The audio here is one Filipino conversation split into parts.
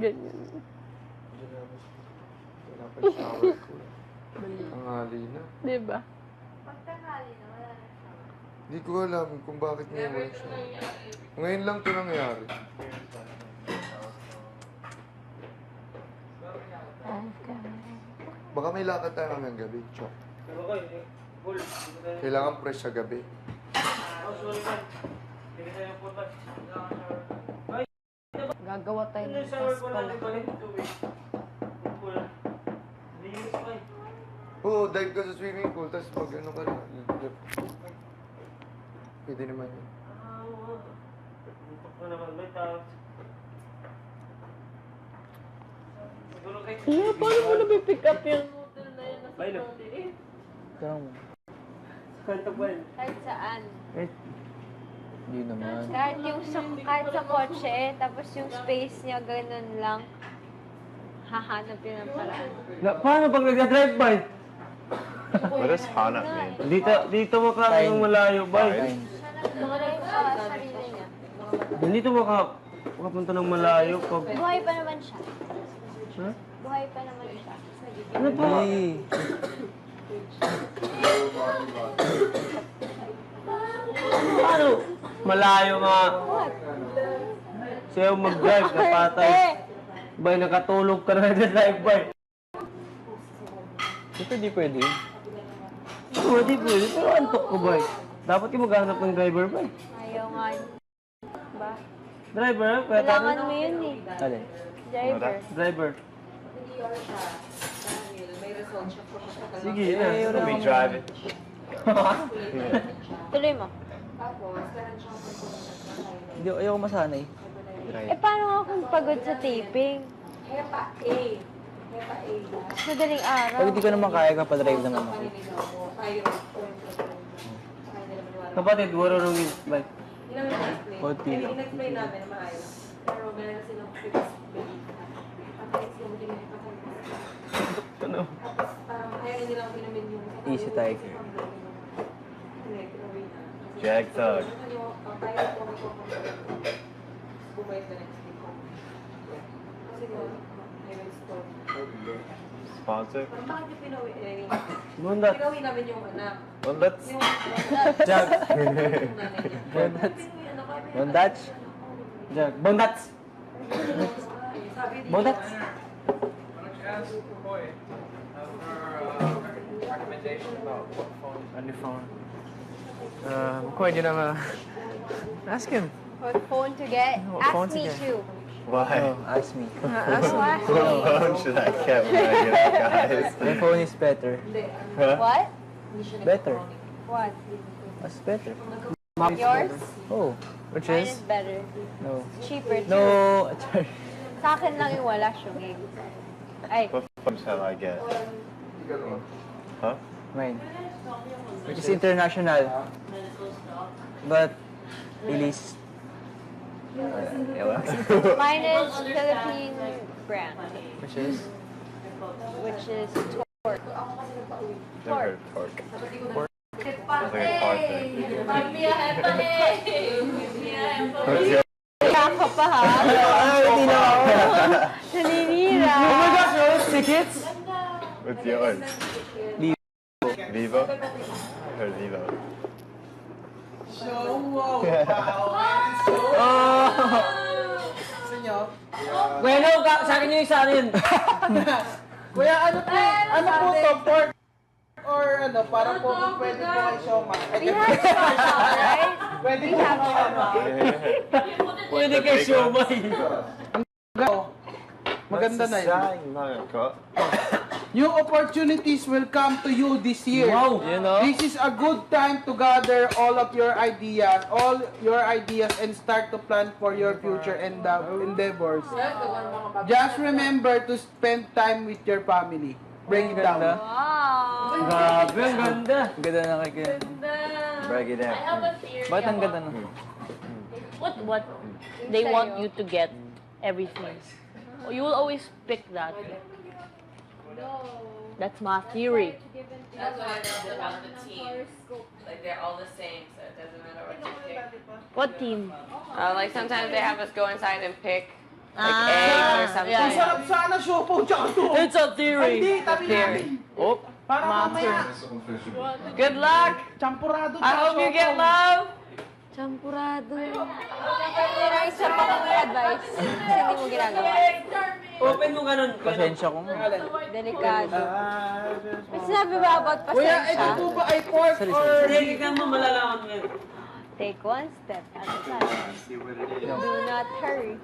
ganyan. Wala pa yung shower ko. Tanghali na. Diba? Pag tanghali na, wala na shower. Hindi ko alam kung bakit ngayon wala shower. Ngayon lang ito nangyari. Baka may lakad tayo ngayong gabi, Chok. Kailangan fresh sa gabi. Gagawa tayo ng tas pala. Oo, dive ka sa swimming pool, tapos pag ano ka na, pwede naman yun. Yeah, paano mo napipick up yung noodle na yun? Tanong mo. Kahit saan. Hindi naman. Kahit sa kotse, tapos yung space niya ganun lang. Hahanap yun ang paraan. Paano pag nagda-drive by? What does Hana mean? Dito makaano ng malayo by. Fine. Mga sa sarili niya. Dito makapunta ng malayo pag... Buhay pa naman siya. Ha? Buhay pa naman siya. Ano po? Hey. Paano? Malayo nga. Sa'yo mag-drive, napatay. Bay, nakatulog ka na nagda-drive by. Dito di pwede yun. Oo, di pwede. Pero antok ko bay. Dapat yung maghanap ng driver bay. Ayaw nga. Ba? Driver, kaya Kailangan mo yun eh. Alin? Driver. Driver. Sige na. Let me drive it. Tuloy mo. Hindi, ayoko masanay. Eh, paano nga kung pagod sa taping? Madaling araw. Pag hindi ko naman kaya, kapadrive naman ako. Kapatid, marunong yun. Bay. Konti lang. In-explain namin na maayos. Pero meron na silang previous belief. Tapos yung tingin pa Ano? parang ayaw na nilang pinamin yung... Easy tiger. Jag thug. Bumalik the next week. Kasi may store. Sponsor? Parang bakit yung pinawi? Bundat. Pinawi namin yung anak. Well, let's. Yung Jag. yung nanay niya. Bondats. Pinawi ano kami. Bondats? Jag. Bondats. Sabi di Bondats. On your phone. Kung yun ang ask him. What phone to get? What Ask phone to me get? too. Why? Oh, ask me. Ask What phone should I get when I get out, guys? My phone is better. Huh? What? Better. What? What's better? Yours? Oh, which Mine is? is better. No. Cheaper too. No, sorry. Sa akin lang yung wala syungig. Ay, What phone shall I get? Huh? Mine. Which is international. But, release. mine is Philippine brand, Which is? which is Torque. Never heard of Torque. Sounds like a car thing. What's your Kaya ka pa ha? Hindi na ako. Naninira. Oh my gosh, those tickets? What's yours? Vivo. Vivo? I heard Vivo. Bueno, sa akin yung isa rin. Kuya, ano po to? Pork or ano, parang po pwede po kay Shoma. We have Shoma, right? Pwede We po have Shoma. Pwede kay Siomay. Maganda na yun. Sayang mga ko. New opportunities will come to you this year. Wow. You know? This is a good time to gather all your ideas and start to plan for your future endeavors. Just remember to spend time with your family. Break it down. Wow. Grabe, ang ganda. Ang ganda na kay Break it down. Bakit ang ganda na? What they want you to get everything. You will always pick that. That's my theory. That's what I loved about the team. Like they're all the same, so it doesn't matter what you pick. What team? Like sometimes they have us go inside and pick eggs or Ang something. Yeah, sarap sana siopaw tsaka to. It's a theory. Hindi, tabi natin. Oh, Para mamaya. good luck. Champurado I tsaka hope you get siopaw. love. Champurado. Pero isa pa kong advice. Kasi hindi mo ginagawa. Open mo ganun. Pasensya ko nga. Delikado. May sinabi ba about Kuya, ito pasensya? po ba ay pork or... Hindi, ikaw mo malalaman mo yan. Take one step at a time. Do not hurry.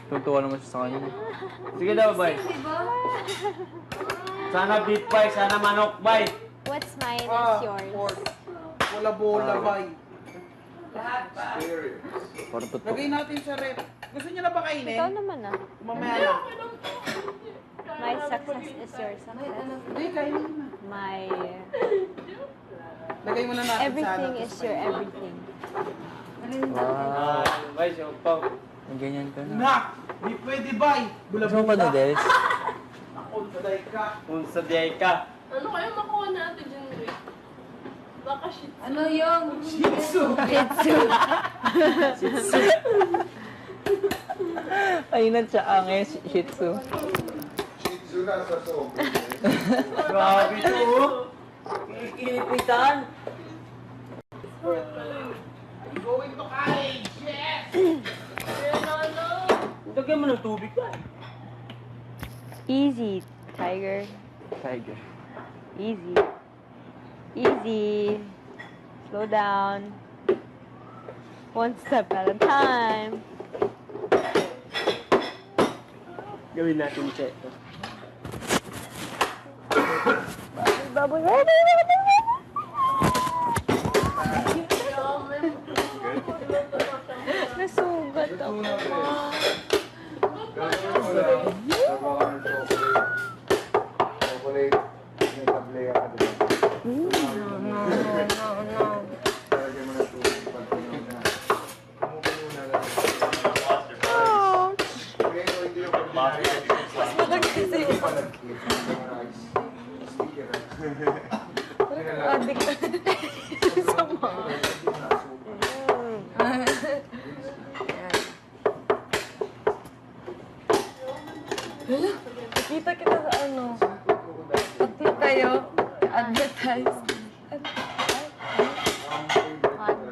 Tuntuwa naman siya sa kanya. Sige daw, bay. Sana beef bay, sana manok bay. What's mine is Ah, yours. pork. Wala bola, bay. Parang totoo. Lagay natin sa rep. Gusto niyo na ba Ikaw kainin? naman ah. Mamaya na. My success is your success. Hindi, kainin na. My Lagay mo na natin everything sana. is your everything. Wow. Bay, siopaw. Ang ganyan ka na. Na! Di pwede, bay. Gusto mo pa noodles? Ako, saday ka. Kung sa diyay ka. Ano kaya makuha natin dyan, Rick? Baka shit. Ano yung Shih Tzu. Ayun siya ang Shih Tzu. Shih Tzu na sa sobrang. Grabe to, oh. Inipitan. Going to college. Yes! Lagyan mo ng tubig ba? easy, tiger? Tiger. Easy. Easy. Slow down. One step at a time. Gawin natin siya ito. Bubble. Nasugat ako. Chocolate. May tablea ka din. Talagyan mo na tubig pag puno na. Kumukulo na lang. Okay, so hindi yung pag-ibig. Hindi pa nag-keep. Rice. Sticky rice. Yun na lang. Kita kita sa ano. Tatlo kayo. Advertise.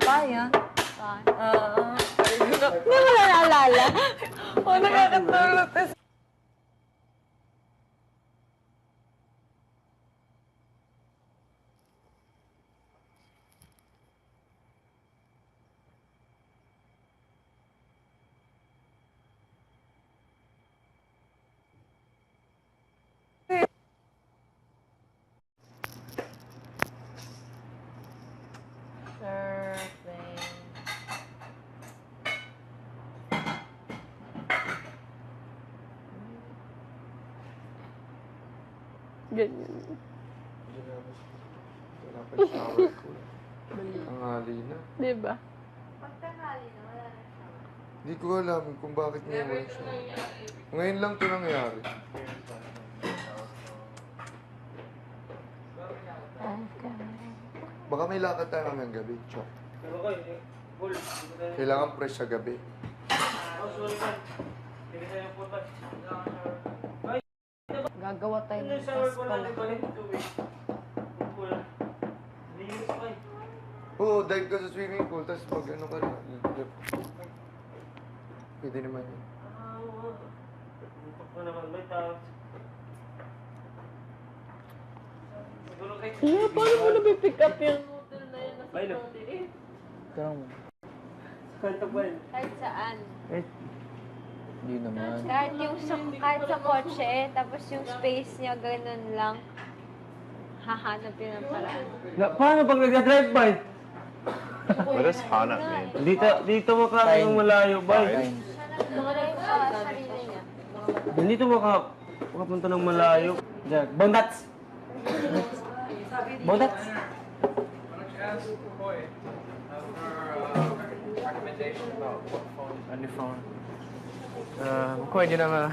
Pa yan? Hindi mo na naalala? Oh, nakakatulog. Tas surfing. Ganyan. Wala pa yung shower ko. Tanghali na. Diba? Hindi ko alam kung bakit ngayon walang shower. Ngayon lang ito nangyari. Baka may lakad tayo hanggang gabi, Chok. Kailangan fresh sa gabi. Gagawa tayo ng test pala. Oo, dive ka sa swimming pool, tapos pag ano ka lang. Pwede naman yun. Yeah, paano mo napipick up yung hotel na yun? Bay, no? Tanong mo. Kwento ba yun? Kahit saan. Eh, hindi naman. Kahit sa kotse, tapos yung space niya ganun lang. Hahanap yun ng paraan. Paano pag nagda-drive by? What does Hana mean? Dito makakain ng malayo, bay. Fine. Sa sarili niya. Dito makapunta ng malayo. Diyan, Bondats! Bondats! On the phone. Pwede na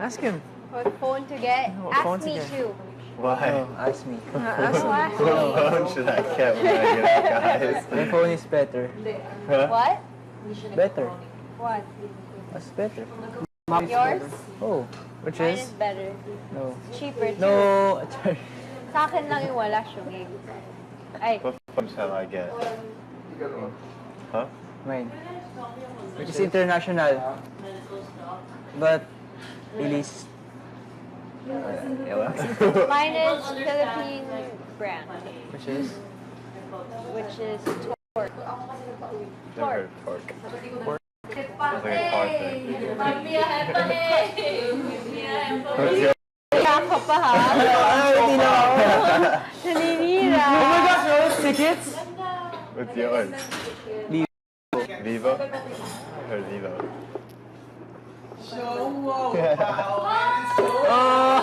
ask him. What phone to get? What phone Ask to me get? too. Why? Ask me. Ask What me. phone should I get when I get out, guys? My phone is better. Huh? What? Better. What? That's better. Yours? Oh, which Mine is? is better. No. Cheaper too. No, sorry. Sa akin lang yung wala syungig. Ay, What phone shall I get? Huh? Mine. Which is international. But, release. Ewan. mine is Philippine brand, Which is? which is Torque. Never heard of Torque. Sounds like a car thing. What's your Kaya ka pa ha? Hindi na ako. Naninira. Oh my gosh, those tickets? What's yours? Vivo. Vivo? I heard Vivo. So, wow. Oh!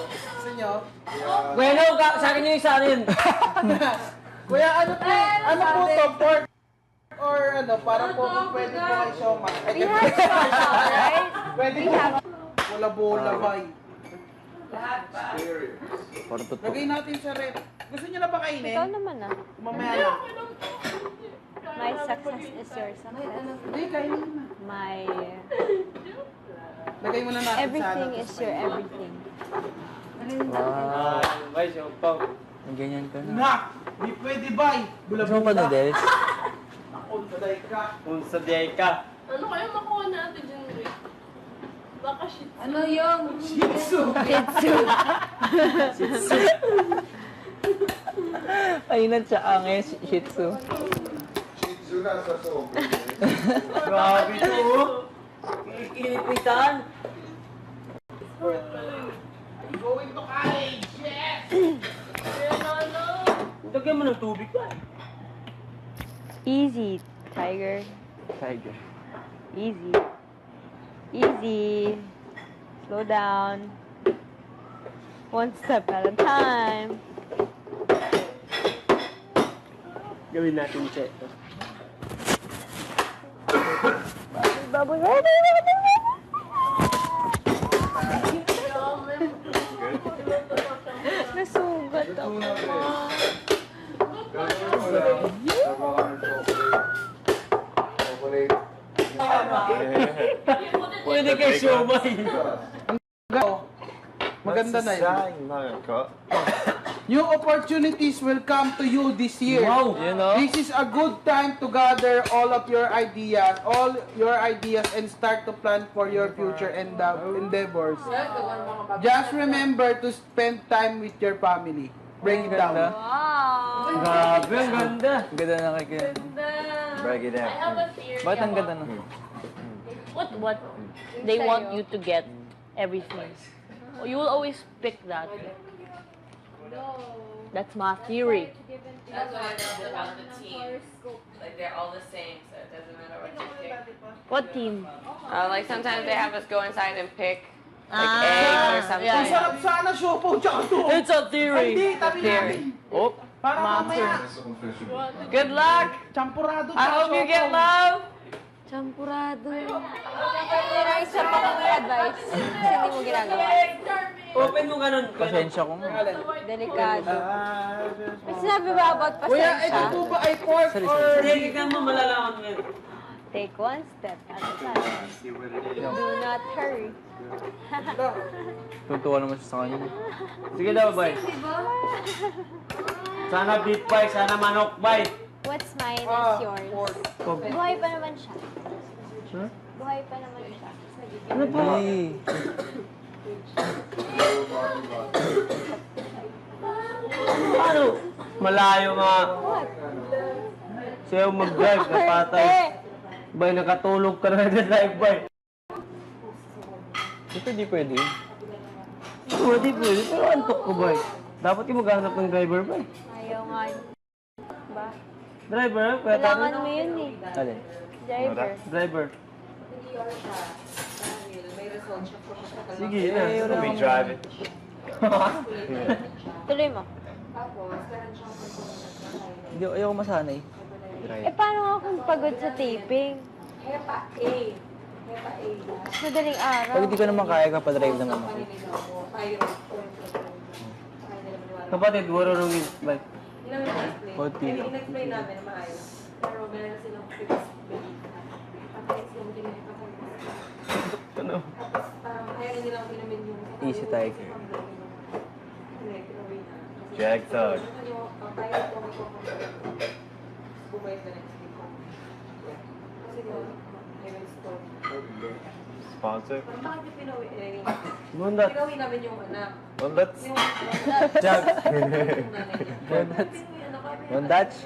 Gusto nyo? Bueno, sa akin yung isa rin. Kuya, ano po to? Pork or ano? Parang po pwede po kay Shoma. We have some, right? Pwede po. Wala bola, bay. Parang totoo. Lagay natin sa rep. Gusto nyo na ba Ikaw kainin? naman ah. Mamaya na. My success is your success. Hindi, kainin na. My Lagay mo na natin everything sa is your everything. Wow. Guys, yung pang. Ang ganyan ka na. Nak! Di pwede, bay. Gusto mo pa noodles? Unsaday ka. Unsa diay ka. Ano kaya makuha natin dyan, Rick? Baka shit. Ano yung? Shih Tzu. Ayun siya ang Shih Tzu. Grabe to. Kinipitan. Going to college. Yes! Lagyan mo ng tubig ba? Easy, tiger. Tiger. Easy. Easy. Slow down. One step at a time. Gawin natin siya. Bubble. Nasugat ako. Pwede kay siomay. Maganda na yun. yun. New opportunities will come to you this year. Wow. You know? This is a good time to gather all your ideas and start to plan for your future endeavors. Just remember to spend time with your family. Break it down. Wow. Grabe, ang ganda. Ang ganda na kay Break it I have down. a theory. Bakit ang ganda na? What they want you to get everything. You will always pick that. That's my theory. That's what I love about the team. Like they're all the same, so it doesn't matter what you pick. What team? Like sometimes they have us go inside and pick like Ah, eggs or something. yeah, Ang sarap sana siopaw tsaka to. It's a theory. Hindi, tabi namin. Oh, Para mamaya. Good luck. Champurado I hope you get love. Champurado. Pero isa pa kong advice. Kasi hindi mo ginagawa. Open mo ganun. Pasensya ko nga. Delikado. May sinabi ba about Kuya, ito pasensya? po ba ay pork or... Hindi ka mo malalaman mo yun. Take one step at a time. Do not hurry. Tutuwa naman siya sa kanya. Sige daw, bay. Sana beef bay, sana manok bay. What's mine is yours. Pork. Buhay pa naman siya. Huh? Buhay pa naman siya. Ano po? Hey. Ano? Malayo nga. What? Sa'yo mag-drive, napatay. Eh, Bay, nakatulog ka na drive bay. Ito di pwede. Pwede pwede. Pero antok ko ba? Dapat yung maghanap ng driver ba? ayaw nga. Ba? Driver, kaya Kailangan mo yun eh. Alin? Driver. Driver. Sige, na. Let me drive it. Tuloy mo. Hindi, ayoko masanay. Eh, paano nga kung pagod sa taping? Mas madaling araw. Pag hindi ko naman kaya, kapadrive naman ako. Kapatid, marunong yung bay. Konti lang. In-explain namin na maayos. Pero meron silang fixed belief. Pagkain sila Tapos parang ayaw na nilang inumin yung... Easy tiger. Jagsag. Tayo ito may bumayad na next week ko. Kasi yun, I will store. Sponsor? Parang bakit yung pinawi? Bundat. Pinawi namin yung anak. Well, let's... Yung Jag. nanay niya. Bundat. Pinawi anak kami. Bundats.